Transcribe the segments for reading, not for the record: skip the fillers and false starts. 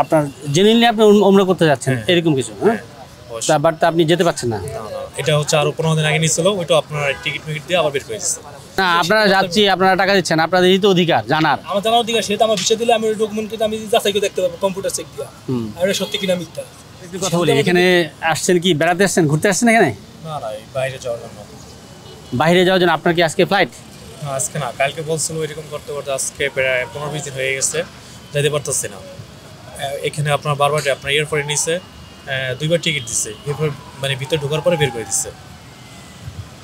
আপনার জেনুইনলি আপনি ওমরা করতে যাচ্ছেন এরকম কিছু, হ্যাঁ? বাট আপনি যেতে পারছেন না। এটা হচ্ছে আরো 15 দিন আগে নিয়েছিল, ওইটা আপনার টিকিট দিয়ে আবার বের করে দিচ্ছে। না, আপনারা যাচ্ছি, আপনারা টাকা দিচ্ছেন, আপনাদেরই তো অধিকার জানার। আমার জানার অধিকার, সেটা আমার বিষয় দিলে আমি ডকুমেন্ট কিন্তু আমি যাচাই করে দেখতে পারবো কম্পিউটার চেক দিয়ে আর এটা সত্যি কিনা মিথ্যা। একটু কথা বলি, এখানে আসছেন কি বেড়াতে আসছেন, ঘুরতে আসছেন এখানে? না না, বাইরে যাওয়ার জন্য। বাইরে যাওয়ার জন্য? আপনার কি আজকে ফ্লাইট? আজকে না, কালকে বলছিল এরকম করতে করতে আজকে প্রায় 15-20 দিন হয়ে গেছে, যেতে পারতেছি না। এখানে আপনার বারবার আপনার এয়ারপোর্টে নিচ্ছে, 2বার টিকিট দিচ্ছে, এরপর মানে ভিতরে ঢোকার পরে বের করে দিচ্ছে।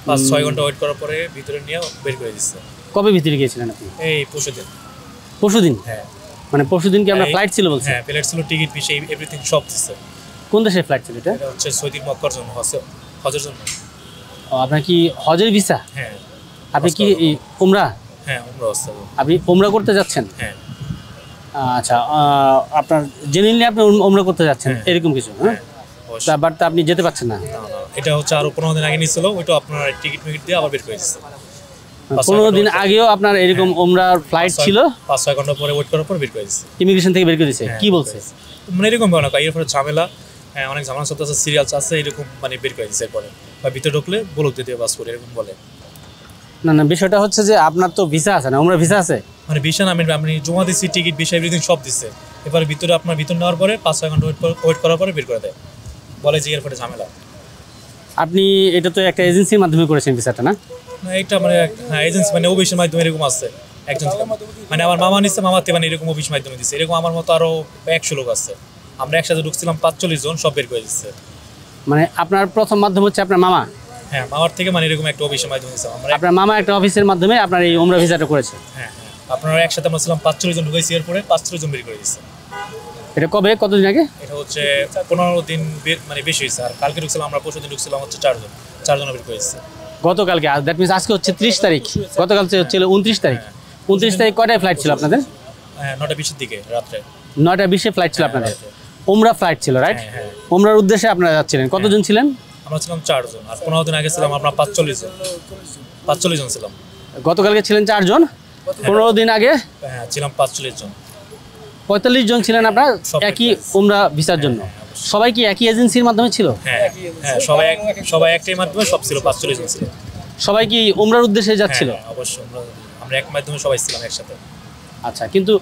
5-6 ঘন্টা ওয়েট করার পরে ভিতরে নিয়ে বের করে দিচ্ছে। কবে ভিতরে গিয়েছিলেন আপনি? এই পরশুদিন। পরশুদিন? হ্যাঁ। মানে পরশুদিন কি আপনার ফ্লাইট ছিল বলছেন? হ্যাঁ, ফ্লাইট ছিল, টিকিট বিষয় এভরিথিং সব দিচ্ছে। কোন দেশের ফ্লাইট ছিল এটা? এটা হচ্ছে সৌদি মক্কার জন্য, হজের জন্য। ও, আপনার কি হজের ভিসা? হ্যাঁ। আপনি কি উমরা? হ্যাঁ, উমরা হচ্ছে। আপনি উমরা করতে যাচ্ছেন? হ্যাঁ। আচ্ছা, আপনার জেনুইনলি আপনি উমরা করতে যাচ্ছেন এরকম কিছু, হ্যাঁ? বাট আপনি যেতে পারছেন না। এটা হচ্ছে আরো 15 দিন আগে নিয়েছিল, ওইটা আপনার টিকিট দিয়ে আবার বের করে দিচ্ছে। 15 দিন আগেও আপনার এরকম উমরার ফ্লাইট ছিল? 5-6 ঘন্টা পরে ওয়েট করার পর বের করে দিচ্ছে। ইমিগ্রেশন থেকে বের করে দিচ্ছে? কি বলছে? মানে এরকম না, এরপরে ঝামেলা, অনেক ঝামেলা চলতেছে, সিরিয়াল আছে, এরকম মানে বের করে দিচ্ছে। এরপরে বা ভিতরে ঢুকলে বলক দিতে পাসপোর্ট এরকম বলে। না না, বিষয়টা হচ্ছে যে আপনার তো ভিসা আছে না, উমরা ভিসা আছে? মানে ভিসা না, আমি জমা দিচ্ছি, টিকিট বিষয় এভরিথিং সব দিচ্ছে। এবারে ভিতরে আপনার ভিতর নেওয়ার পরে 5-6 ঘন্টা ওয়েট করার পরে বের করে দেয়, বলে যে এরপরে ঝামেলা। আপনি এটা তো একটা এজেন্সির মাধ্যমে করেছেন ভিসাটা, না? না, এটা মানে এজেন্সি মানে অফিসের মাধ্যমে এরকম আছে একজন, মানে আমার মামা নিচ্ছে, মামাতে মানে এরকম অফিস মাধ্যমে দিচ্ছে। এরকম আমার মতো আরো 100 লোক আছে, আমরা একসাথে ঢুকছিলাম 45 জন, সব বের করে দিচ্ছে। মানে আপনার প্রথম মাধ্যম হচ্ছে আপনার মামা? হ্যাঁ, মামার থেকে মানে এরকম একটা অফিসের মাধ্যমে দিচ্ছে। আপনার মামা একটা অফিসের মাধ্যমে আপনার এই উমরা ভিসাটা করেছে? হ্যাঁ হ্যাঁ, আপনারা একসাথে আমরা ছিলাম 45 জন, ঢুকাইছি, এরপরে 45 জন বের করে দিচ্ছে। এটা কবে, কতদিন আগে? এটা হচ্ছে 15 দিন মানে বেশি হয়েছে। আর কালকে ঢুকছিলাম আমরা, পরশু দিন ঢুকছিলাম হচ্ছে 4 জন বের করে দিচ্ছে গতকালকে। দ্যাট মিনস আজকে হচ্ছে 30 তারিখ, গতকাল হচ্ছিল 29 তারিখ। 29 তারিখ কয়টায় ফ্লাইট ছিল আপনাদের? 9টা 20-এর দিকে রাত্রে। 9টা 20-এ ফ্লাইট ছিল আপনাদের? উমরা ফ্লাইট ছিল, রাইট? উমরার উদ্দেশ্যে আপনারা যাচ্ছিলেন। কতজন ছিলেন? আমরা ছিলাম 4 জন, আর 15 দিন আগে ছিলাম আমরা 45 জন ছিলাম। গতকালকে ছিলেন 4 জন, 15 দিন আগে হ্যাঁ ছিলাম 45 জন। 45 জন ছিলেন আপনার একই উমরা ভিসার জন্য। সবাই কি একই এজেন্সির মাধ্যমে ছিল? হ্যাঁ হ্যাঁ, সবাই একটাই মাধ্যমে সব ছিল, 45 জন ছিল। সবাই কি উমরার উদ্দেশ্যে যাচ্ছিল? অবশ্যই, আমরা এক মাধ্যমে সবাই ছিলাম একসাথে। আচ্ছা, কিন্তু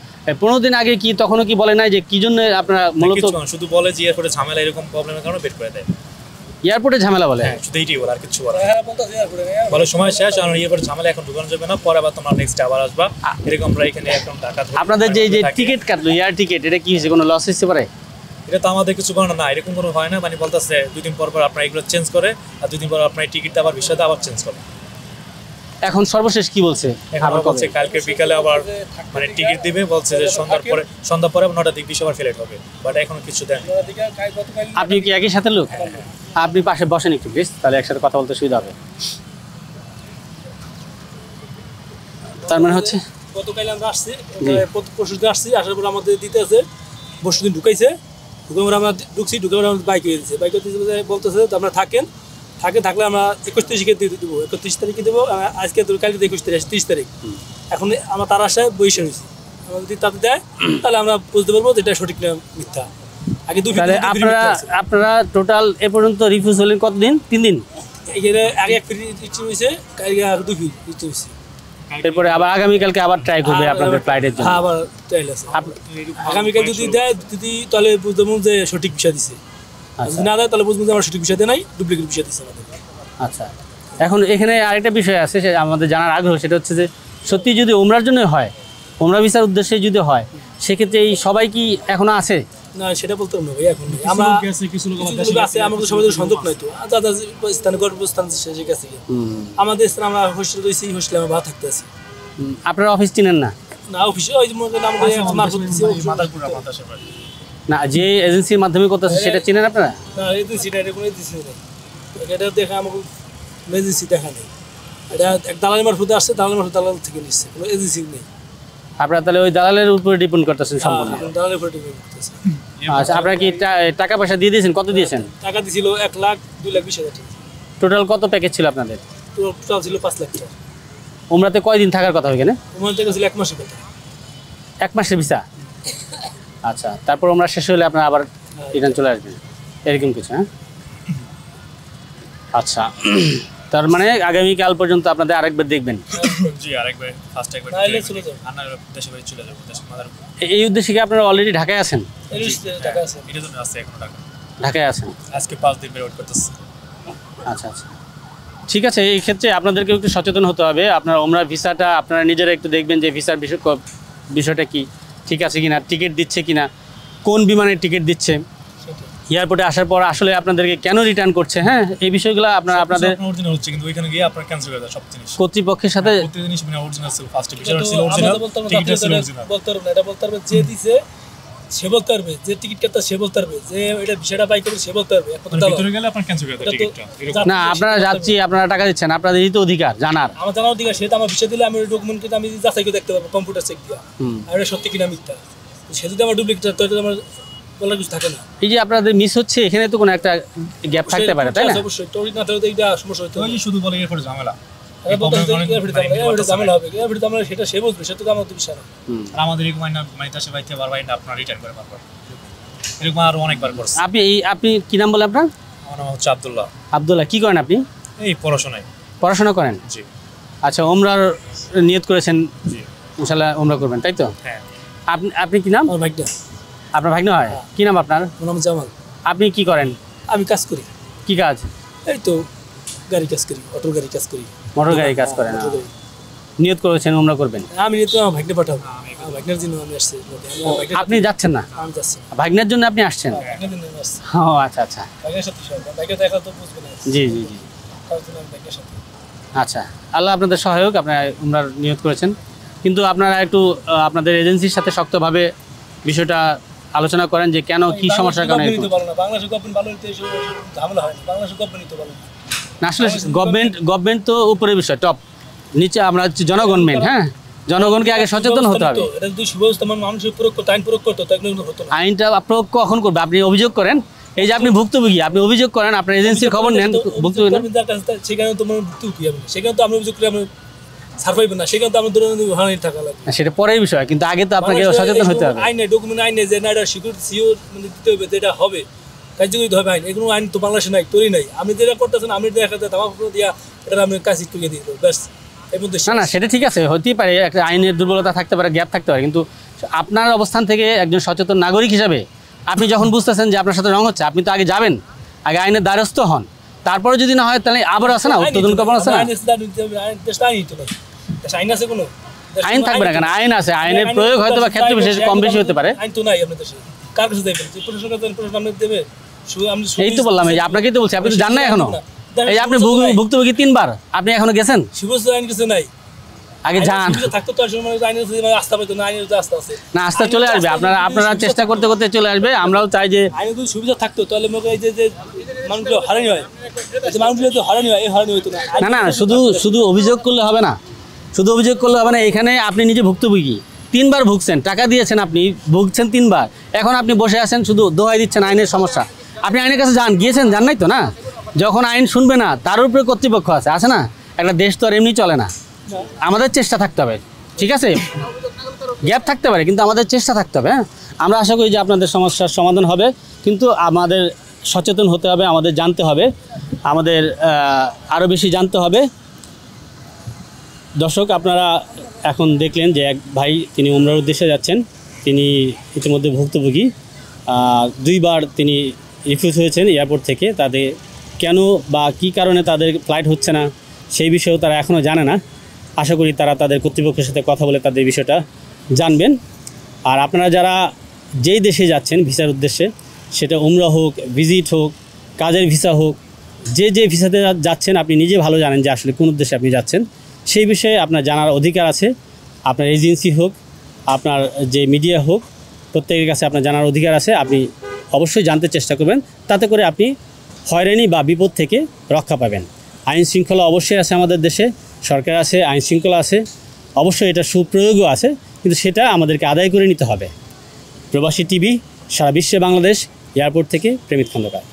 15 দিন আগে কি তখনও কি বলে নাই যে কি জন্য আপনারা মূলত? শুধু বলে যে এয়ারপোর্টে ঝামেলা, এরকম প্রবলেমের কারণে বের করে দেয়। এয়ারপোর্টে ঝামেলা বলে? হ্যাঁ, শুধু এইটাই বলে, আর কিছু বলে বলে সময় শেষ, আর এয়ারপোর্টে ঝামেলা, এখন ঢুকানো যাবে না, পরে আবার তোমরা নেক্সট আবার আসবা। এরকম আমরা এখানে এখন ঢাকা আপনাদের যে টিকিট কাটলো, এয়ার টিকিট, এটা কি হয়েছে? কোনো লস হতে পারে? এটা তো আমাদের কিছু করানো না, এরকম কোনো হয় না। মানে বলতেছে 2 দিন পর আপনার এগুলো চেঞ্জ করে, আর 2 দিন পর আপনার টিকিটটা আবার ভিসাটা আবার চেঞ্জ করে। এখন সর্বশেষ কি বলছে? আবার বলছে কালকে বিকালে আবার মানে টিকিট দিবে, বলছে যে সন্ধ্যা পরে 9টার দিকে আবার ফ্লাইট হবে, বাট এখনো কিছু দেন। আপনি কি একই সাথে লোক? আপনি পাশে বসেন একটু প্লিজ, তাহলে একসাথে কথা বলতে সুবিধা হবে। তার মানে হচ্ছে গতকাল আমরা আসছি, পরশুদিন আসছি, আসার পর আমাদের দিতে আছে, পরশুদিন ঢুকাইছে, ঢুকে আমরা ঢুকছি, ঢুকে আমরা বাইকে দিয়েছে, বাইকে বলতেছে আমরা থাকলে আমরা 21 তারিখে দেবো, 31 তারিখে দেবো। আজকে কালকে 21 তারিখ, 30 তারিখ। এখন আমরা তার আশায় বসে রয়েছি, যদি তাতে দেয় তাহলে আমরা বুঝতে পারবো যেটা সঠিক না মিথ্যা। আগে আপনারা টোটাল এ পর্যন্ত রিফিউজ হলেন কতদিন? 3 দিন? এখানে আগে 1 ফিট ইচ্ছে হয়েছে, কালকে আর 2 ফিট ইচ্ছে হয়েছে। এরপরে আবার আগামীকালকে আবার ট্রাই করবে আপনাদের ফ্লাইটের জন্য? আবার ট্রাইল আছে। আগামীকাল যদি দেয়, যদি তাহলে বুঝতে পারবো যে সঠিক বিষয় দিছে, যদি না দেয় তাহলে বুঝবো যে আমার সঠিক বিষয় দেয় নাই, ডুপ্লিকেট বিষয় দিচ্ছে আমাদের। আচ্ছা, এখন এখানে আরেকটা বিষয় আছে, সেটা আমাদের জানার আগ্রহ, সেটা হচ্ছে যে সত্যি যদি উমরার জন্য হয়, উমরা ভিসার উদ্দেশ্যে যদি হয়, সেক্ষেত্রে এই সবাই কি এখনো আছে? না, সেটা বলতে পারবো ভাই, এখন আমরা কিছু লোক আছে, আমার তো সবাই সংযোগ নাই তো, দাদা স্থানে গর্ভস্থান শেষে গেছে আমাদের স্থানে, আমরা হোস্টেল রয়েছি, হোস্টেলে আমরা ভাড়া থাকতে আছি। আপনারা অফিস চিনেন না? না, অফিসে ওই না, যে এজেন্সির মাধ্যমে করতেছে সেটা চিনেন আপনারা? না, এজেন্সিটা এটা কোনো এজেন্সি নেই, এটা দেখা আমাকে এজেন্সি দেখা নেই, এটা এক দালাল মারফতে আসছে, দালাল থেকে নিচ্ছে, কোনো এজেন্সি নেই। আপনারা তাহলে ওই দালালের উপরে ডিপেন্ড করতেছেন সম্পূর্ণ? দালালের উপরে ডিপেন্ড করতেছে। আচ্ছা, আপনারা কি টাকা পয়সা দিয়ে দিয়েছেন? কত দিয়েছেন? টাকা দিয়েছিল 1,02,20,000 টাকা। টোটাল কত প্যাকেজ ছিল আপনাদের? টোটাল ছিল 5 লাখ টাকা। উমরাতে কয়দিন থাকার কথা ওইখানে? উমরাতে ছিল 1 মাসের কথা। 1 মাসের ভিসা? আচ্ছা, তারপর আমরা শেষ হলে আপনারা আবার রিটার্ন চলে আসবেন, এরকম কিছু? হ্যাঁ, আচ্ছা। তার মানে আগামীকাল পর্যন্ত আপনাদের আরেকবার দেখবেন? জি, আরেকবার ফার্স্ট একবার চলে যাব, দেশে বাড়ি চলে যাব, দেশে মাদার। এই উদ্দেশ্যে কি আপনারা অলরেডি ঢাকায় আছেন? টাকা আছে, এটার জন্য আছে এখন ঢাকায় আছেন আজকে 5 দিন ওয়েট করতেছি। আচ্ছা আচ্ছা, ঠিক আছে। এই ক্ষেত্রে আপনাদেরকেও একটু সচেতন হতে হবে। আপনারা ওমরা ভিসাটা আপনারা নিজেরা একটু দেখবেন যে ভিসার বিষয়টা কি, ঠিক আছে কিনা, টিকিট দিচ্ছে কিনা, কোন বিমানের টিকিট দিচ্ছে, এয়ারপোর্টে আসার পর আসলে আপনাদেরকে কেন রিটার্ন করছে। হ্যাঁ, এই বিষয়গুলো আপনারা আপনাদের অরিজিনাল হচ্ছে, কিন্তু ওইখানে গিয়ে আপনারা ক্যান্সেল করে দেন সব জিনিস কর্তৃপক্ষের সাথে। প্রত্যেক জিনিস মানে অরিজিনাল ছিল, ফার্স্ট ভিসাটা ছিল অরিজিনাল, টিকিটটা ছিল অরিজিনাল। বলতে পারবে না, এটা বলতে পারবে যে দিছে সে বলতে পারবে, যে টিকিট কাটতা সে বলতে পারবে, যে এটা বিষয়টা বাই করবে সে বলতে পারবে। ভিতরে গেলে আপনারা ক্যান্সেল করে দেন টিকিটটা। না, আপনারা যাচ্ছি, আপনারা টাকা দিচ্ছেন, আপনাদেরই তো অধিকার জানার। আমার জানার অধিকার, সেটা আমার বিষয় দিলে আমি ডকুমেন্ট কিন্তু আমি যাচাই করে দেখতে পারবো কম্পিউটার চেক দিয়া, আর এটা সত্যি কিনা মিথ্যা। সে যদি আমার ডুপ্লিকেট তো এটা আমার বলার কিছু থাকে না। এই যে আপনাদের মিস হচ্ছে, এখানে তো কোনো একটা গ্যাপ থাকতে পারে, তাই না? অবশ্যই টোরিট না থাকলে এইটা সমস্যা হতো। ওই যে শুধু বলে এরপরে ঝামেলা, ঝামেলা হবে, সেটা সে বুঝবে, সেটা তো আমার তো বিষয় না। আর আমাদের এরকম মানে দেশে বাইতে বারবার আপনারা রিটার্ন করে পারবেন, এরকম আরো অনেকবার করছে। আপনি কি নাম বলে আপনার? আমার নাম হচ্ছে আব্দুল্লাহ। আব্দুল্লাহ, কি করেন আপনি? এই পড়াশোনা করেন? জি। আচ্ছা, ওমরার নিয়ত করেছেন, জি ইনশাআল্লাহ ওমরা করবেন, তাই তো? হ্যাঁ। আপনি কি নাম? আমার ভাইটা। আপনার ভাগ্নে হয়? কি নাম আপনার? আমার নাম জামাল। আপনি কি করেন? আমি কাজ করি। কি কাজ? এই তো গাড়ি কাজ করি, অটো গাড়ি কাজ করি। মোটর গাড়ি কাজ করেন? নিয়ত করেছেন ওমরা করবেন? আমি নিয়ত আমার ভাগ্নে পাঠাবো, আমার ভাগ্নের জন্য আমি আসছি। আপনি যাচ্ছেন না? আমি যাচ্ছি। ভাগ্নের জন্য আপনি আসছেন? ভাগ্নের জন্য আমি আসছি। ও আচ্ছা আচ্ছা, ভাগ্নের সাথে সব, ভাগ্নে তো এখন তো বুঝবে না। জি জি জি, তার জন্য আমি ভাগ্নের সাথে। আচ্ছা, আল্লাহ আপনাদের সহায়ক। আপনারা ওমরার নিয়ত করেছেন, কিন্তু আপনারা একটু আপনাদের এজেন্সির সাথে শক্তভাবে বিষয়টা আলোচনা করেন যে কেন, কি সমস্যার কারণে। বাংলাদেশের গভর্নমেন্ট ভালো নিতে ঝামেলা হয় না, বাংলাদেশের গভর্নমেন্ট নিতে পারে না। আসলে গভর্নমেন্ট তো উপরের বিষয়, টপ, নিচে আমরা হচ্ছে জনগণ মেন। হ্যাঁ, জনগণকে আগে সচেতন হতে হবে। এটা যদি সুব্যবস্থা মানুষের প্রয়োগ করতো, আইন প্রয়োগ করতো, তাই হতো না। আইনটা প্রয়োগ কখন করবে? আপনি অভিযোগ করেন, এই যে আপনি ভুক্তভোগী, আপনি অভিযোগ করেন, আপনার এজেন্সির খবর নেন, ভুক্তভোগী নেন, সেখানে তো ভুক্তভোগী হবে, সেখানে তো আমরা অভিযোগ করে আমরা ছাড় পাইবেন না, সেখানে তো আমরা দৈনন্দিন হারানি টাকা লাগবে। সেটা পরের বিষয়, কিন্তু আগে তো আপনাকে সচেতন হতে হবে। আইনে ডকুমেন্ট আইনে যে না এটা সিকিউরিটি সিওর মানে দিতে হবে, যেটা হবে কার্যকরী হবে আইন, এগুলো আইন তো বাংলাদেশে নাই, তোরই নাই। আপনি যেটা করতেছেন, আপনি দেখা যায় তামাক দিয়া এটা আমি কাজ করে দিয়ে দেবো, ব্যাস। না না, সেটা ঠিক আছে, হতেই পারে একটা আইনের দুর্বলতা থাকতে পারে, গ্যাপ থাকতে পারে, কিন্তু আপনার অবস্থান থেকে একজন সচেতন নাগরিক হিসাবে আপনি যখন বুঝতেছেন যে আপনার সাথে রং হচ্ছে, আপনি তো আগে যাবেন, আগে আইনের দ্বারস্থ হন, তারপরে যদি না হয় তাহলে আবার আছে না উত্তোলন কখন আছে না। আইন আছে কোনো? আইন থাকবে না কেন? আইন আছে, আইনের প্রয়োগ হয়তো বা ক্ষেত্রে বিশেষ কম বেশি হতে পারে। আইন তো নাই আপনার দেশে, কার কাছে দেবেন? যে প্রশাসন আপনি দেবে। এই তো বললাম, এই যে আপনাকেই তো বলছি, আপনি তো জান না এখনো। এই যে আপনি ভুক্তভোগী 3 বার, আপনি এখনো গেছেন? সুব্যবস্থা আইন কিছু নাই, আগে যান। থাকতো তো আইনের আস্থা পাইতো না, আইনের আস্থা আছে না, আস্থা চলে আসবে, আপনারা চেষ্টা করতে করতে চলে আসবে। আমরাও চাই যে আইনে যদি সুবিধা থাকতো তাহলে এই যে মানুষগুলো হারানি হয়, মানুষগুলো তো হারানি হয়, এই হারানি হইতো না। না না, শুধু অভিযোগ করলে হবে না, শুধু অভিযোগ করলে হবে না। এখানে আপনি নিজে ভুক্তভোগী, 3 বার ভুগছেন, টাকা দিয়েছেন, আপনি ভুগছেন 3 বার, এখন আপনি বসে আছেন শুধু দোহাই দিচ্ছেন আইনের সমস্যা। আপনি আইনের কাছে গিয়েছেন, জান নাই তো না? যখন আইন শুনবে না, তার উপরে কর্তৃপক্ষ আছে না? একটা দেশ তো আর এমনি চলে না, আমাদের চেষ্টা থাকতে হবে, ঠিক আছে? গ্যাপ থাকতে পারে, কিন্তু আমাদের চেষ্টা থাকতে হবে। হ্যাঁ, আমরা আশা করি যে আপনাদের সমস্যার সমাধান হবে, কিন্তু আমাদের সচেতন হতে হবে, আমাদের জানতে হবে, আমাদের আরও বেশি জানতে হবে। দর্শক, আপনারা এখন দেখলেন যে এক ভাই, তিনি উমরার উদ্দেশ্যে যাচ্ছেন, তিনি ইতিমধ্যে ভুক্তভোগী, 2 বার তিনি রিফিউজ হয়েছেন এয়ারপোর্ট থেকে। তাদের কেন বা কী কারণে তাদের ফ্লাইট হচ্ছে না সেই বিষয়েও তারা এখনও জানে না। আশা করি তারা তাদের কর্তৃপক্ষের সাথে কথা বলে তাদের বিষয়টা জানবেন। আর আপনারা যারা যেই দেশে যাচ্ছেন ভিসার উদ্দেশ্যে, সেটা উমরা হোক, ভিজিট হোক, কাজের ভিসা হোক, যে ভিসাতে যাচ্ছেন আপনি নিজে ভালো জানেন যে আসলে কোন উদ্দেশ্যে আপনি যাচ্ছেন। সেই বিষয়ে আপনার জানার অধিকার আছে। আপনার এজেন্সি হোক, আপনার যে মিডিয়া হোক, প্রত্যেকের কাছে আপনার জানার অধিকার আছে। আপনি অবশ্যই জানতে চেষ্টা করবেন, তাতে করে আপনি হয়রানি বা বিপদ থেকে রক্ষা পাবেন। আইন শৃঙ্খলা অবশ্যই আছে আমাদের দেশে, সরকার আছে, আইন শৃঙ্খলা আছে, অবশ্যই এটা সুপ্রয়োগও আছে, কিন্তু সেটা আমাদেরকে আদায় করে নিতে হবে। প্রবাসী টিভি, সারা বিশ্বে বাংলাদেশ, এয়ারপোর্ট থেকে প্রেমিত খন্দকার।